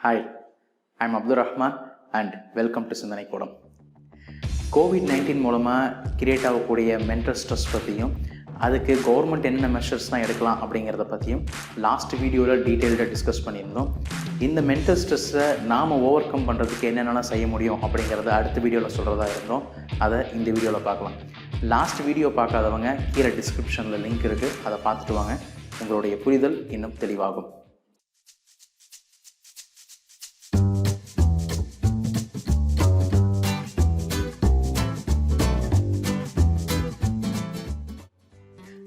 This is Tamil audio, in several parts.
Hi, I'm Abdul Rahman and welcome to Sinthanai Koodam. COVID-19 மூலமாக கிரியேட் ஆகக்கூடிய மென்டல் ஸ்ட்ரெஸ் பற்றியும் அதுக்கு கவர்மெண்ட் என்ன மெஷர்ஸ்லாம் எடுக்கலாம் அப்படிங்கிறத பற்றியும் லாஸ்ட் வீடியோவில் டீட்டெயில்டாக டிஸ்கஸ் பண்ணியிருந்தோம். இந்த மென்டல் ஸ்ட்ரெஸ்ஸை நாம் ஓவர் கம் பண்ணுறதுக்கு என்னென்னலாம் செய்ய முடியும் அப்படிங்கிறத அடுத்த வீடியோவில் சொல்கிறதா இருந்தோம். அதை இந்த வீடியோவில் பார்க்கலாம். லாஸ்ட் வீடியோ பார்க்காதவங்க கீழே டிஸ்கிரிப்ஷனில் லிங்க் இருக்குது, அதை பார்த்துட்டு வாங்க. உங்களுடைய புரிதல் இன்னும் தெளிவாகும்.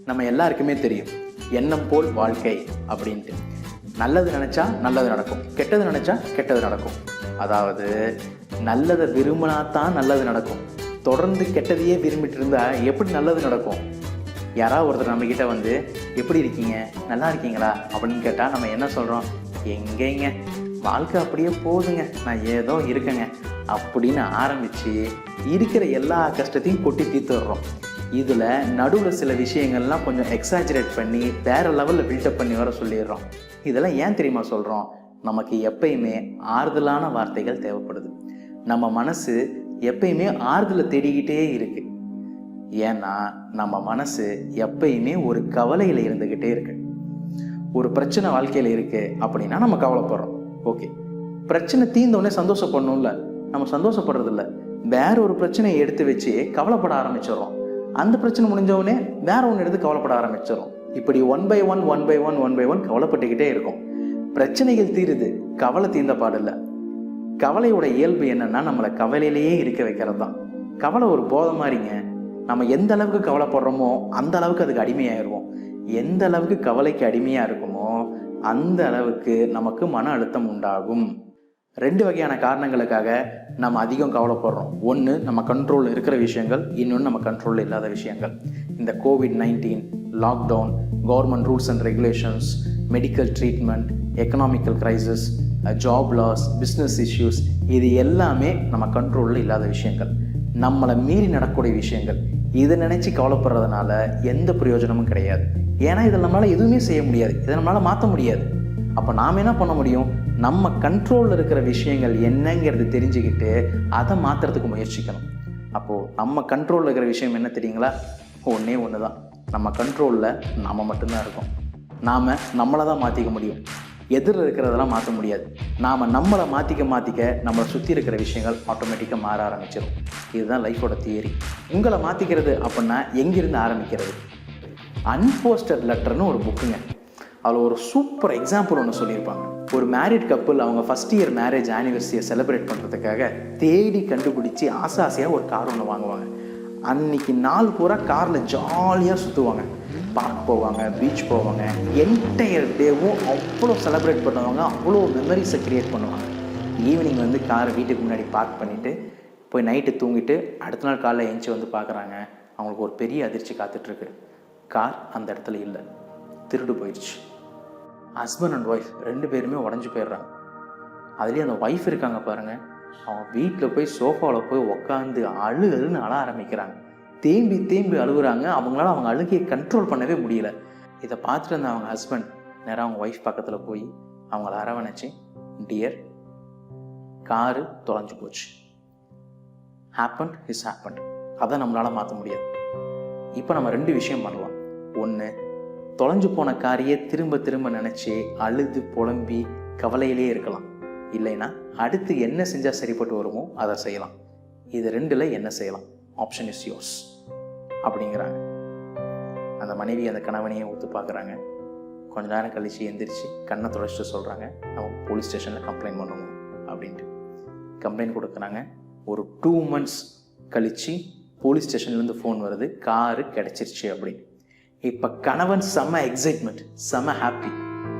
நம்ம எல்லாருக்குமே தெரியும், எண்ணம் போல் வாழ்க்கை அப்படின்ட்டு. நல்லது நினச்சா நல்லது நடக்கும், கெட்டது நினச்சா கெட்டது நடக்கும். அதாவது நல்லதை விரும்பினா தான் நல்லது நடக்கும். தொடர்ந்து கெட்டதையே விரும்பிட்டு இருந்தால் எப்படி நல்லது நடக்கும்? யாராவது ஒருத்தர் நம்மக்கிட்ட வந்து எப்படி இருக்கீங்க, நல்லா இருக்கீங்களா அப்படின்னு கேட்டால் நம்ம என்ன சொல்கிறோம்? எங்கேங்க வாழ்க்கை அப்படியே போகுதுங்க, நான் ஏதோ இருக்கேங்க அப்படின்னு ஆரம்பித்து இருக்கிற எல்லா கஷ்டத்தையும் கொட்டி தீர்த்துடுறோம். இதில் நடுவில் சில விஷயங்கள்லாம் கொஞ்சம் எக்ஸாஜரேட் பண்ணி வேறு லெவலில் பில்டப் பண்ணி வர சொல்லிடுறோம். இதெல்லாம் ஏன் தெரியுமா சொல்கிறோம்? நமக்கு எப்பயுமே ஆறுதலான வார்த்தைகள் தேவைப்படுது. நம்ம மனசு எப்பயுமே ஆறுதலை தேடிக்கிட்டே இருக்குது. ஏன்னா நம்ம மனசு எப்பயுமே ஒரு கவலையில் இருந்துக்கிட்டே இருக்கு. ஒரு பிரச்சனை வாழ்க்கையில் இருக்குது அப்படின்னா நம்ம கவலைப்படுறோம். ஓகே, பிரச்சனை தீர்ந்தோடனே சந்தோஷப்படணும்ல, நம்ம சந்தோஷப்படுறதில்ல. வேற ஒரு பிரச்சனையை எடுத்து வச்சு கவலைப்பட ஆரம்பிச்சிடறோம். அந்த பிரச்சனை முடிஞ்சவொடனே வேற ஒன்று எடுத்து கவலைப்பட ஆரம்பிச்சிடும். இப்படி ஒன் பை ஒன் கவலைப்பட்டுக்கிட்டே இருக்கும். பிரச்சனைகள் தீருது, கவலை தீர்ந்த பாடில்லை. கவலையோட இயல்பு என்னன்னா நம்மளை கவலையிலேயே இருக்க வைக்கிறது தான். கவலை ஒரு போதை மாதிரிங்க. நம்ம எந்த அளவுக்கு கவலைப்படுறோமோ அந்த அளவுக்கு அதுக்கு அடிமையாயிருவோம். எந்த அளவுக்கு கவலைக்கு அடிமையாக இருக்குமோ அந்த அளவுக்கு நமக்கு மன அழுத்தம் உண்டாகும். 2 வகையான காரணங்களுக்காக நம்ம அதிகம் கவலைப்படுறோம். ஒன்று நம்ம கண்ட்ரோலில் இருக்கிற விஷயங்கள், இன்னொன்று நம்ம கண்ட்ரோலில் இல்லாத விஷயங்கள். இந்த COVID-19, lockdown, government rules and regulations, medical treatment, economical crisis, job loss, business issues, இது எல்லாமே நம்ம கண்ட்ரோலில் இல்லாத விஷயங்கள், நம்மளை மீறி நடக்கக்கூடிய விஷயங்கள். இதை நினச்சி கவலைப்படுறதுனால எந்த பிரயோஜனமும் கிடையாது. ஏன்னா இதில் நம்மளால் எதுவுமே செய்ய முடியாது, இதை நம்மளால் மாற்ற முடியாது. அப்போ நாம் என்ன பண்ண முடியும்? நம்ம கண்ட்ரோலில் இருக்கிற விஷயங்கள் என்னங்கிறது தெரிஞ்சுக்கிட்டு அதை மாற்றுறதுக்கு முயற்சிக்கணும். அப்போது நம்ம கண்ட்ரோலில் இருக்கிற விஷயம் என்ன தெரியுங்களா? ஒன்றே ஒன்று தான். நம்ம கண்ட்ரோலில் நாம் மட்டும்தான் இருக்கோம். நாம் நம்மளை தான் மாற்றிக்க முடியும். எதிரில் இருக்கிறதெல்லாம் மாற்ற முடியாது. நாம் நம்மளை மாற்றிக்க நம்மளை சுற்றி இருக்கிற விஷயங்கள் ஆட்டோமேட்டிக்காக மாற ஆரம்பிச்சிடும். இதுதான் லைஃபோட தியரி. உங்களை மாற்றிக்கிறது அப்படின்னா எங்கிருந்து ஆரம்பிக்கிறது? அன்போஸ்டட் லெட்டர்னு ஒரு புக்குங்க. அதில் ஒரு சூப்பர் எக்ஸாம்பிள் ஒன்று சொல்லியிருப்பாங்க. ஒரு மேரிட் கப்புள் அவங்க ஃபஸ்ட் இயர் மேரேஜ் ஆனிவர்சரியை செலிப்ரேட் பண்ணுறதுக்காக தேடி கண்டுபிடிச்சி ஆசையாக ஒரு கார் ஒன்று வாங்குவாங்க. அன்னைக்கு நாள் பூரா காரில் ஜாலியாக சுற்றுவாங்க. பார்க் போவாங்க, பீச் போவாங்க. என்டையர் டேவும் அவ்வளோ செலிப்ரேட் பண்ணுவாங்க, அவ்வளோ மெமரிஸை க்ரியேட் பண்ணுவாங்க. ஈவினிங் வந்து காரை வீட்டுக்கு முன்னாடி பார்க் பண்ணிவிட்டு போய் நைட்டு தூங்கிட்டு அடுத்த நாள் காலையில் எழுந்துச்சி வந்து பார்க்குறாங்க. அவங்களுக்கு ஒரு பெரிய அதிர்ச்சி காத்துட்ருக்கு. கார் அந்த இடத்துல இல்லை, திருடு போயிடுச்சு. ஹஸ்பண்ட் அண்ட் ஒய்ஃப் 2 பேருமே உடஞ்சி போயிடுறாங்க. அதுலேயும் அந்த ஒய்ஃப் இருக்காங்க பாருங்கள், அவங்க வீட்டில் போய் சோஃபாவில் போய் உக்காந்து அழுன்னு அழ ஆரம்பிக்கிறாங்க. தேம்பி அழுகுறாங்க. அவங்களால அவங்க அழுகையை கண்ட்ரோல் பண்ணவே முடியல. இதை பார்த்துட்டு இருந்த அவங்க ஹஸ்பண்ட் நேராக அவங்க ஒய்ஃப் பக்கத்தில் போய் அவங்கள அரவணைச்சி, டியர், காரு தொலைஞ்சு போச்சு, ஹேப்பன் இஸ் ஹேப்பன், அதை நம்மளால் மாற்ற முடியாது. இப்போ நம்ம 2 விஷயம் பண்ணலாம். ஒன்று, தொலைஞ்சு போன காரியை திரும்ப நினச்சி அழுது புலம்பி கவலையிலே இருக்கலாம். இல்லைன்னா அடுத்து என்ன செஞ்சால் சரிப்பட்டு வருமோ அதை செய்யலாம். இது 2ல் என்ன செய்யலாம்? ஆப்ஷன் இஸ் யோர்ஸ் அப்படிங்கிறாங்க. அந்த மனைவி அந்த கணவனையே ஒத்து பார்க்குறாங்க. கொஞ்ச நேரம் கழித்து எந்திரிச்சு கண்ணை தொலைச்சிட்டு சொல்கிறாங்க, நம்ம போலீஸ் ஸ்டேஷனில் கம்ப்ளைண்ட் பண்ணுவோம் அப்படின்ட்டு. கம்ப்ளைண்ட் கொடுக்குறாங்க. ஒரு 2 months கழித்து போலீஸ் ஸ்டேஷன்லேருந்து ஃபோன் வருது, காரு கிடச்சிருச்சு அப்படின்னு. இப்போ கணவன் செம்ம எக்ஸைட்மெண்ட், செம்ம ஹாப்பி.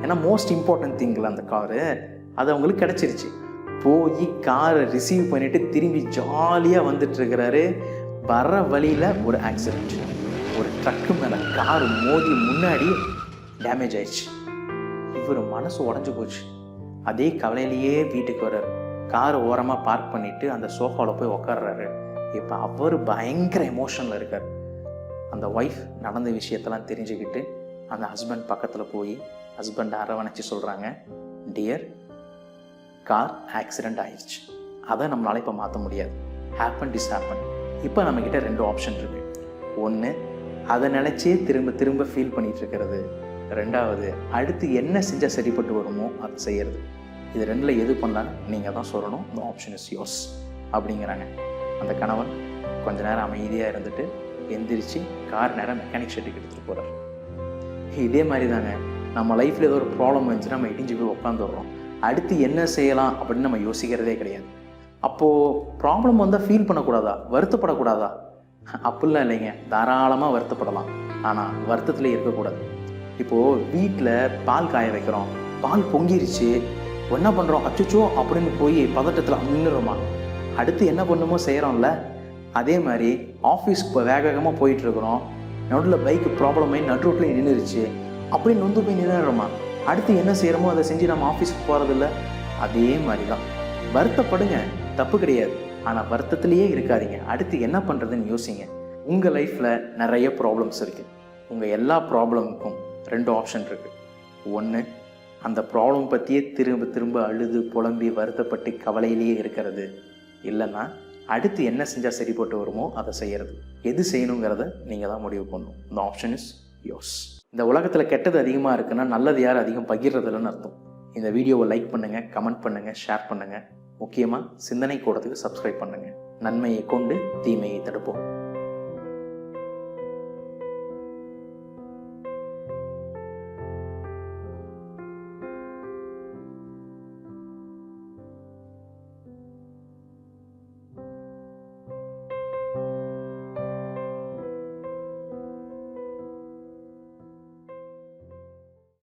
ஏன்னா மோஸ்ட் இம்பார்ட்டன்ட் திங்கில் அந்த காரு, அது அவங்களுக்கு கிடச்சிருச்சு. போய் காரை ரிசீவ் பண்ணிவிட்டு திரும்பி ஜாலியாக வந்துட்டுருக்கிறாரு. வர வழியில் ஒரு ஆக்சிடெண்ட். ஒரு ட்ரக்கு மேலே காரு மோதி முன்னாடி டேமேஜ் ஆயிடுச்சு. இவர் மனசு உடஞ்சி போச்சு. அதே கவலையிலேயே வீட்டுக்கு வர்றாரு. காரை ஓரமாக பார்க் பண்ணிவிட்டு அந்த சோஃபாவில் போய் உக்காடுறாரு. இப்போ அவர் பயங்கர எமோஷனில் இருக்கார். அந்த ஒய்ஃப் நடந்த விஷயத்தெல்லாம் தெரிஞ்சுக்கிட்டு அந்த ஹஸ்பண்ட் பக்கத்தில் போய் ஹஸ்பண்டை அரவணைச்சி சொல்கிறாங்க, டியர், கார் ஆக்சிடெண்ட் ஆயிடுச்சு. அதை நம்மளால் இப்போ மாற்ற முடியாது. ஹேப்பன் டிஸ் ஹேப்பன். இப்போ நம்மக்கிட்ட 2 ஆப்ஷன் இருக்குது. ஒன்று, அதை நினச்சே திரும்ப திரும்ப ஃபீல் பண்ணிகிட்டு இருக்கிறது. 2வது, அடுத்து என்ன செஞ்சால் சரிப்பட்டு வருமோ அதை செய்கிறது. இது 2ல் எது பண்ணலான்னு நீங்கள் தான் சொல்லணும். இந்த ஆப்ஷன் இஸ் யோர்ஸ் அப்படிங்கிறாங்க. அந்த கணவன் கொஞ்ச நேரம் அமைதியாக இருந்துட்டு எந்திரிச்சு கார் நேரம் மெக்கானிக் ஷெட்டுக்கு எடுத்துகிட்டு போகிறார். இதே மாதிரி தாங்க நம்ம லைஃப்பில் ஏதோ ஒரு ப்ராப்ளம் வந்துச்சுன்னா நம்ம இடிஞ்சு போய் உட்காந்துடுறோம். அடுத்து என்ன செய்யலாம் அப்படின்னு நம்ம யோசிக்கிறதே கிடையாது. அப்போது ப்ராப்ளம் வந்தால் ஃபீல் பண்ணக்கூடாதா, வருத்தப்படக்கூடாதா? அப்படிலாம் இல்லைங்க. தாராளமாக வருத்தப்படலாம், ஆனால் வருத்தத்திலே இருக்கக்கூடாது. இப்போது வீட்டில் பால் காய வைக்கிறோம், பால் பொங்கிருச்சு, என்ன பண்ணுறோம், அச்சோ அப்படின்னு போய் பதட்டத்தில் நின்றுறோமா? அடுத்து என்ன பண்ணுமோ செய்கிறோம்ல. அதே மாதிரி ஆஃபீஸ்க்கு இப்போ வேக வேகமாக போயிட்டுருக்குறோம், நடுவில் பைக்கு ப்ராப்ளம் ஆகி நடு ரோட்லேயே நின்றுருச்சு, அப்படின்னு வந்து போய் நின்றுறோமா? அடுத்து என்ன செய்கிறோமோ அதை செஞ்சு நம்ம ஆஃபீஸுக்கு போகிறதில்ல. அதே மாதிரி தான் வருத்தப்படுங்க, தப்பு கிடையாது. ஆனால் வருத்தத்திலேயே இருக்காதீங்க. அடுத்து என்ன பண்ணுறதுன்னு யோசிங்க. உங்கள் லைஃப்பில் நிறைய ப்ராப்ளம்ஸ் இருக்குது. உங்கள் எல்லா ப்ராப்ளமுக்கும் 2 ஆப்ஷன் இருக்குது. ஒன்று, அந்த ப்ராப்ளம் பற்றியே திரும்ப திரும்ப அழுது புலம்பி வருத்தப்பட்டு கவலையிலேயே இருக்கிறது. இல்லைன்னா அடுத்து என்ன செஞ்சால் சரிப்பட்டு வருமோ அதை செய்கிறது. எது செய்யணுங்கிறத நீங்கள் தான் முடிவு பண்ணணும். இந்த ஆப்ஷன் இஸ் யோர்ஸ். இந்த உலகத்தில் கெட்டது அதிகமாக இருக்குன்னா நல்லது யார் அதிகம் பகிர்றதில்லன்னு அர்த்தம். இந்த வீடியோவை லைக் பண்ணுங்கள், கமெண்ட் பண்ணுங்கள், ஷேர் பண்ணுங்கள். முக்கியமாக சிந்தனை கூடத்துக்கு சப்ஸ்கிரைப் பண்ணுங்கள். நன்மையை கொண்டு தீமையை தடுப்போம்.